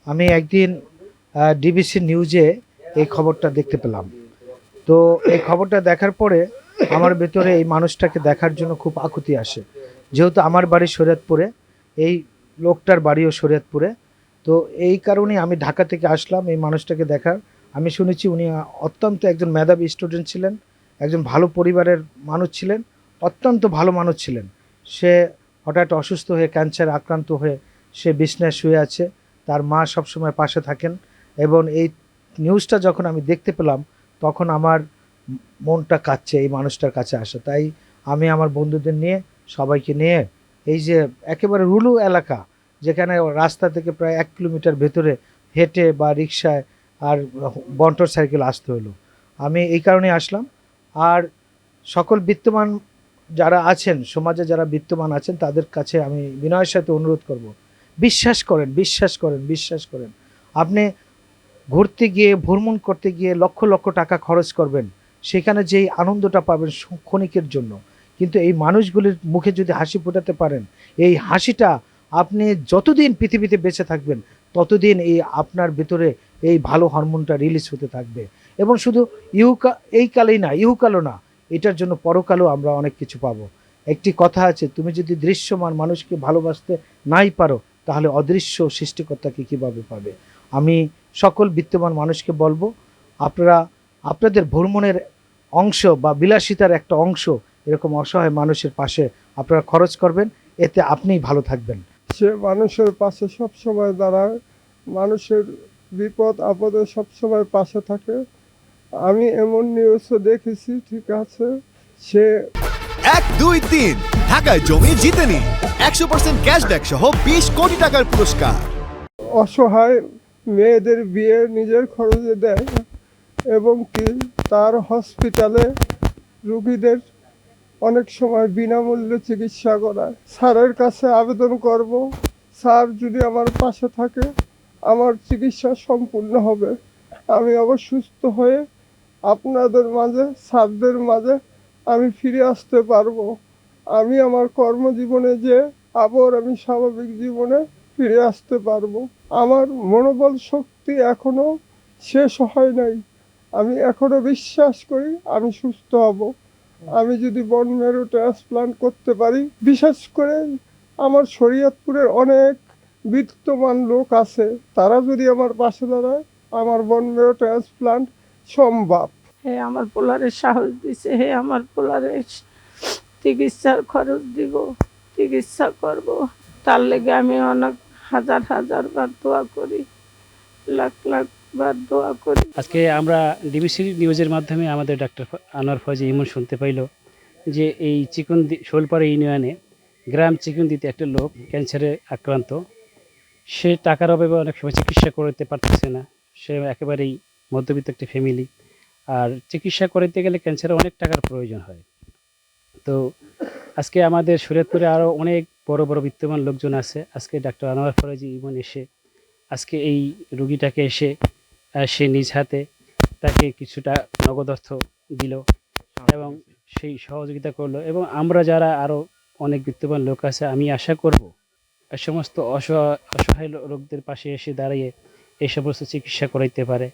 আমি একদিন ডিবিসি নিউজে এই খবরটা দেখতে পেলাম। তো এই খবরটা দেখার পরে আমার ভেতরে এই মানুষটাকে দেখার জন্য খুব আকুতি আসে। যেহেতু আমার বাড়ি শরীয়তপুরে, এই লোকটার বাড়িও শরীয়তপুরে। তো এই কারণেই আমি ঢাকা থেকে আসলাম এই মানুষটাকে দেখার। আমি শুনেছি উনি অত্যন্ত একজন মেধাবী স্টুডেন্ট ছিলেন, একজন ভালো পরিবারের মানুষ ছিলেন, অত্যন্ত ভালো মানুষ ছিলেন। সে হঠাৎ অসুস্থ হয়ে ক্যান্সার আক্রান্ত হয়ে সে বিছানায় শুয়ে আছে। তার মা সবসময় পাশে থাকেন এবং এই নিউজটা যখন আমি দেখতে পেলাম তখন আমার মনটা কাঁদছে এই মানুষটার কাছে আসা। তাই আমি আমার বন্ধুদের নিয়ে, সবাইকে নিয়ে, এই যে একেবারে রুলু এলাকা, যেখানে রাস্তা থেকে প্রায় 1 কিলোমিটার ভেতরে হেঁটে বা রিক্সায় আর বন্টর সাইকেল আসতে হলো, আমি এই কারণে আসলাম। আর সকল বিত্তমান যারা আছেন, সমাজে যারা বিত্তমান আছেন, তাদের কাছে আমি বিনয়ের সাথে অনুরোধ করব, বিশ্বাস করেন, বিশ্বাস করেন, বিশ্বাস করেন। আপনি ঘুরতে গিয়ে, ভ্রমণ করতে গিয়ে লক্ষ লক্ষ টাকা খরচ করবেন, সেখানে যেই আনন্দটা পাবেন ক্ষণিকের জন্য, কিন্তু এই মানুষগুলির মুখে যদি হাসি ফোটাতে পারেন, এই হাসিটা আপনি যতদিন পৃথিবীতে বেঁচে থাকবেন ততদিন এই আপনার ভিতরে এই ভালো হরমোনটা রিলিজ হতে থাকবে। এবং শুধু এই কালেই না, ইহকালও না, এটার জন্য পরকালেও আমরা অনেক কিছু পাবো। একটি কথা আছে, তুমি যদি দৃশ্যমান মানুষকে ভালোবাসতে নাই পারো তাহলে অদৃশ্য সৃষ্টিকর্তাকে কীভাবে পাবে। আমি সকল বিত্তমান মানুষকে বলবো, আপনারা আপনাদের ভ্রমণের অংশ বা বিলাসিতার একটা অংশ এরকম অসহায় মানুষের পাশে আপনারা খরচ করবেন, এতে আপনিই ভালো থাকবেন। সে মানুষের পাশে সব সময় দাঁড়ায়, মানুষের বিপদ আপদে সব সময় পাশে থাকে। আমি এমন নিউজও দেখেছি, ঠিক আছে, সে 1, 2, 3 ঢাকায় জমি জিতে নিন 100% ক্যাশব্যাক সহ 20 কোটি টাকার পুরস্কার। অসহায় মেয়েদের বিয়ে নিজের খরচে দেয় এবং কি তার হসপিটালে রুগীদের অনেক সময় বিনামূল্যে চিকিৎসা করায়। স্যারের কাছে আবেদন করব, স্যার যদি আমার পাশে থাকে আমার চিকিৎসা সম্পূর্ণ হবে, আমি আবার সুস্থ হয়ে আপনাদের মাঝে, স্যারদের মাঝে আমি ফিরে আসতে পারবো। আমি আমার কর্মজীবনে যে আবার আমি স্বাভাবিক জীবনে ফিরে আসতে পারবো। আমার মনোবল শক্তি এখনো শেষ হয় নাই। আমি এখনো বিশ্বাস করি আমি সুস্থ হব। আমি যদি বোন ম্যারো ট্রান্সপ্লান্ট করতে পারি, বিশেষ করে আমার শরীয়তপুরের অনেক বিত্তমান লোক আছে, তারা যদি আমার পাশে দাঁড়ায়, আমার বোন ম্যারো ট্রান্সপ্লান্ট সম্ভব। হে আমার পোলারে সাহস দিছে, হে আমার পোলারে চিকিৎসার খরচ দিব, চিকিৎসা করব। তার লেগে আমি অনেক হাজার হাজার বার দোয়া করি, লাখ লাখ বার দোয়া করি। আজকে আমরা ডিবিসি নিউজের মাধ্যমে আমাদের ডাক্তার আনোয়ার ফয়জি ইমন শুনতে পাইল যে এই শোলপাড়া ইউনিয়নে গ্রাম চিকুন্দিতে একটা লোক ক্যান্সারে আক্রান্ত। সে টাকার অভাবে অনেক সময় চিকিৎসা করতে পারতেছে না। সে একেবারেই মধ্যবিত্ত একটা ফ্যামিলি, আর চিকিৎসা করতে গেলে ক্যান্সারে অনেক টাকার প্রয়োজন হয়। তো আজকে আমাদের শরীয়তপুরে আরও অনেক বড় বড় বিত্তমান লোকজন আছে। আজকে ডাক্তার আনোয়ার ফয়জি ইমন এসে আজকে এই রুগীটাকে এসে সে নিজ হাতে তাকে কিছুটা নগদ অর্থ দিল এবং সেই সহযোগিতা করলো। এবং আমরা যারা আরও অনেক বিত্তবান লোক আছে, আমি আশা করব এই সমস্ত অসহায় লোকদের পাশে এসে দাঁড়িয়ে এই সমস্ত চিকিৎসা করাইতে পারে।